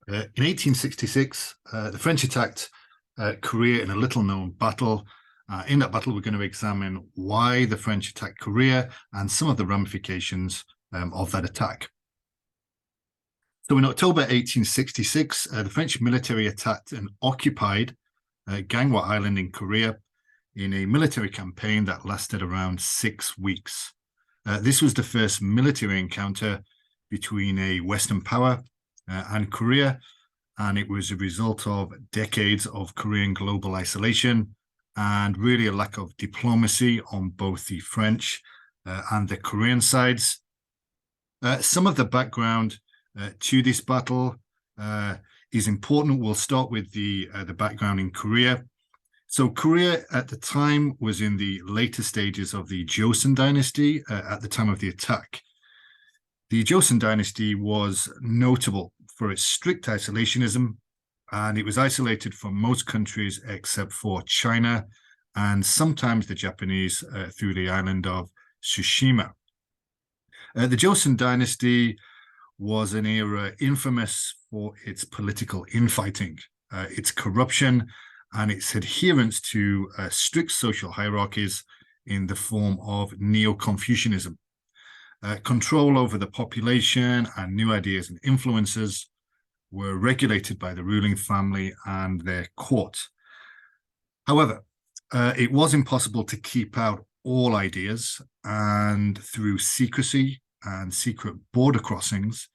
In 1866, the French attacked Korea in a little-known battle. In that battle, we're going to examine why the French attacked Korea and some of the ramifications of that attack. So in October 1866, the French military attacked and occupied Gangwon Island in Korea in a military campaign that lasted around 6 weeks. This was the first military encounter between a Western power and Korea, and it was a result of decades of Korean global isolation and really a lack of diplomacy on both the French and the Korean sides. Some of the background to this battle is important. We'll start with the background in Korea. So Korea at the time was in the later stages of the Joseon dynasty at the time of the attack. The Joseon dynasty was notable for its strict isolationism, and it was isolated from most countries except for China and sometimes the Japanese through the island of Tsushima. The Joseon dynasty was an era infamous for its political infighting, its corruption, and its adherence to strict social hierarchies in the form of Neo-Confucianism. Control over the population and new ideas and influences were regulated by the ruling family and their court. However, it was impossible to keep out all ideas, and through secrecy and secret border crossings,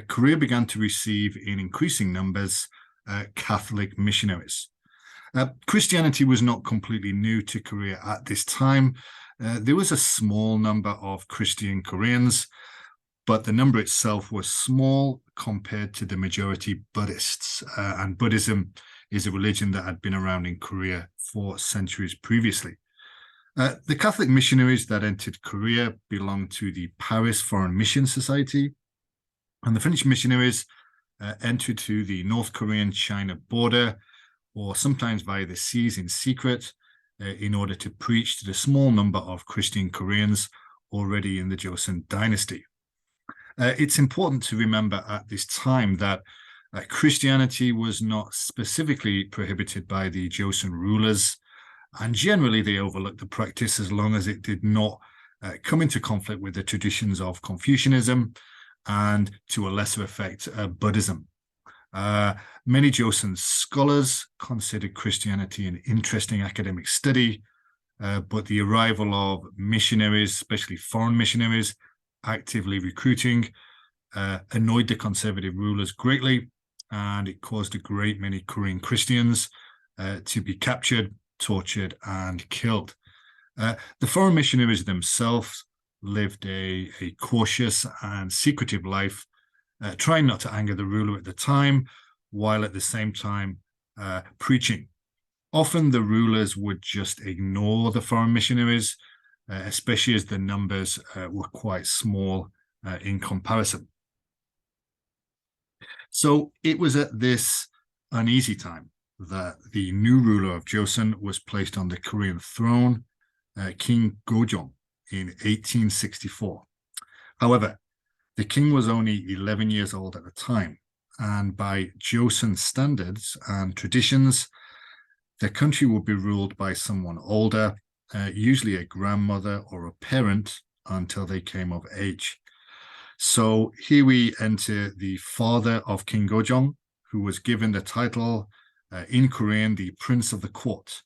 Korea began to receive in increasing numbers Catholic missionaries. Christianity was not completely new to Korea at this time. There was a small number of Christian Koreans, but the number itself was small compared to the majority Buddhists. And Buddhism is a religion that had been around in Korea for centuries previously. The Catholic missionaries that entered Korea belonged to the Paris Foreign Mission Society, and the French missionaries entered to the North Korean-China border, or sometimes via the seas in secret, in order to preach to the small number of Christian Koreans already in the Joseon dynasty. It's important to remember at this time that Christianity was not specifically prohibited by the Joseon rulers, and generally they overlooked the practice as long as it did not come into conflict with the traditions of Confucianism and, to a lesser effect, Buddhism. Many Joseon scholars considered Christianity an interesting academic study, but the arrival of missionaries, especially foreign missionaries, actively recruiting, annoyed the conservative rulers greatly, and it caused a great many Korean Christians to be captured, tortured, and killed. The foreign missionaries themselves lived a cautious and secretive life, trying not to anger the ruler at the time, while at the same time preaching. Often the rulers would just ignore the foreign missionaries, especially as the numbers were quite small in comparison. So it was at this uneasy time that the new ruler of Joseon was placed on the Korean throne, King Gojong, in 1864. However, the king was only 11 years old at the time, and by Joseon standards and traditions, the country would be ruled by someone older, usually a grandmother or a parent, until they came of age. So here we enter the father of King Gojong, who was given the title in Korean, the Prince of the Court,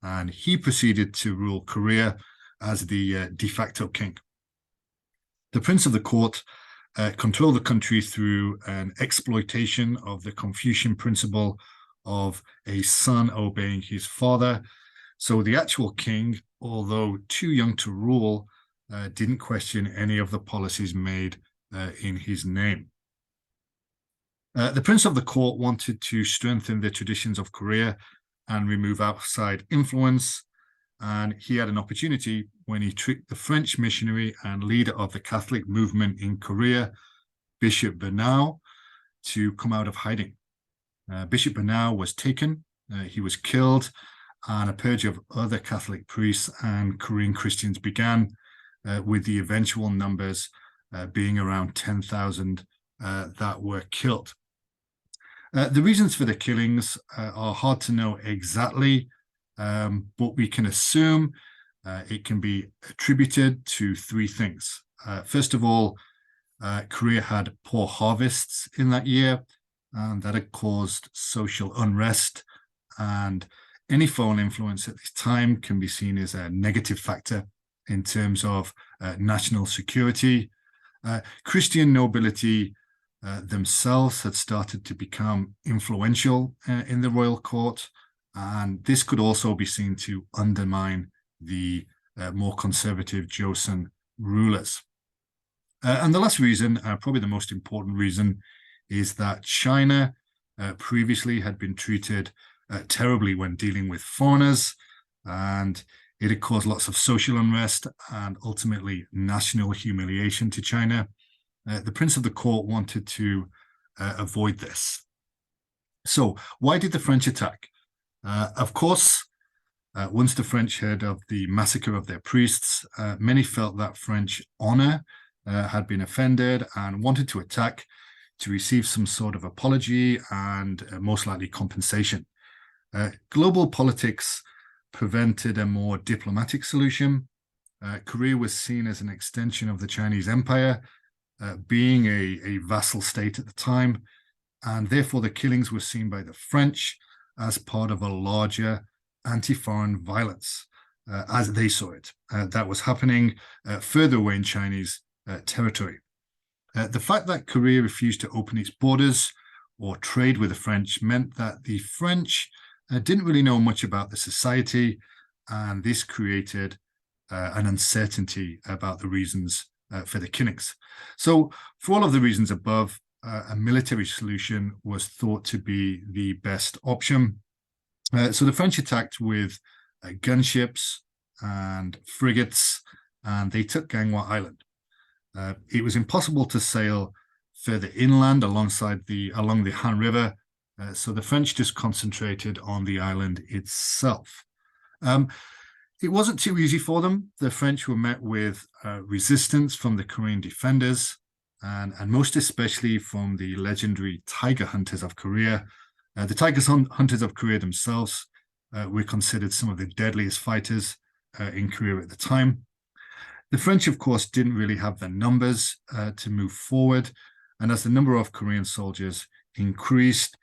and he proceeded to rule Korea as the de facto king. The Prince of the Court controlled the country through an exploitation of the Confucian principle of a son obeying his father. So the actual king, although too young to rule, didn't question any of the policies made in his name. The Prince of the Court wanted to strengthen the traditions of Korea and remove outside influence, and he had an opportunity when he tricked the French missionary and leader of the Catholic movement in Korea, Bishop Bernau, to come out of hiding. Bishop Bernau was taken, he was killed, and a purge of other Catholic priests and Korean Christians began, with the eventual numbers being around 10,000 that were killed. The reasons for the killings are hard to know exactly, but we can assume it can be attributed to three things. First of all, Korea had poor harvests in that year, and that had caused social unrest. And any foreign influence at this time can be seen as a negative factor in terms of national security. Christian nobility themselves had started to become influential in the royal court, and this could also be seen to undermine the more conservative Joseon rulers. And the last reason, probably the most important reason, is that China previously had been treated terribly when dealing with foreigners, and it had caused lots of social unrest and ultimately national humiliation to China. The Prince of the Court wanted to avoid this. So why did the French attack? Of course, once the French heard of the massacre of their priests, many felt that French honor had been offended and wanted to attack to receive some sort of apology and most likely compensation. Global politics prevented a more diplomatic solution. Korea was seen as an extension of the Chinese Empire, being a vassal state at the time, and therefore the killings were seen by the French as part of a larger anti-foreign violence, as they saw it. That was happening further away in Chinese territory. The fact that Korea refused to open its borders or trade with the French meant that the French didn't really know much about the society, and this created an uncertainty about the reasons for the killings. So for all of the reasons above, a military solution was thought to be the best option. So the French attacked with gunships and frigates, and they took Ganghwa Island. It was impossible to sail further inland along the Han River, so the French just concentrated on the island itself. It wasn't too easy for them. The French were met with resistance from the Korean defenders, and most especially from the legendary tiger hunters of Korea. The tiger hunters of Korea themselves were considered some of the deadliest fighters in Korea at the time. The French, of course, didn't really have the numbers to move forward, and as the number of Korean soldiers increased,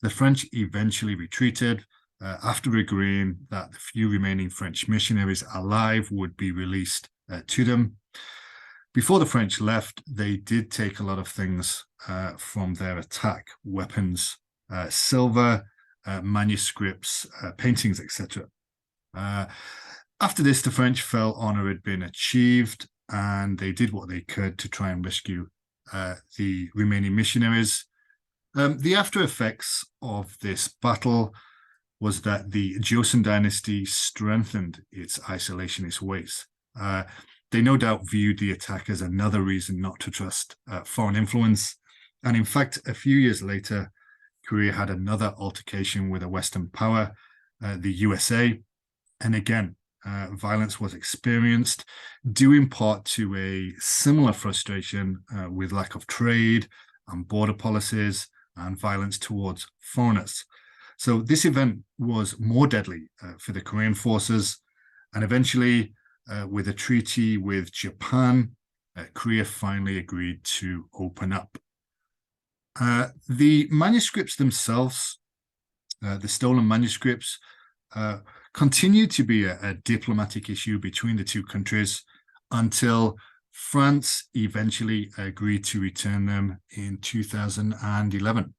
the French eventually retreated after agreeing that the few remaining French missionaries alive would be released to them. Before the French left, they did take a lot of things from their attack: weapons, silver, manuscripts, paintings, etc. After this, the French felt honor had been achieved, and they did what they could to try and rescue the remaining missionaries. The after effects of this battle was that the Joseon dynasty strengthened its isolationist ways. They no doubt viewed the attack as another reason not to trust foreign influence. And in fact, a few years later, Korea had another altercation with a Western power, the USA. And again, violence was experienced, due in part to a similar frustration with lack of trade and border policies and violence towards foreigners. So this event was more deadly for the Korean forces, and eventually, with a treaty with Japan, Korea finally agreed to open up. The manuscripts themselves, the stolen manuscripts, continued to be a diplomatic issue between the two countries until France eventually agreed to return them in 2011.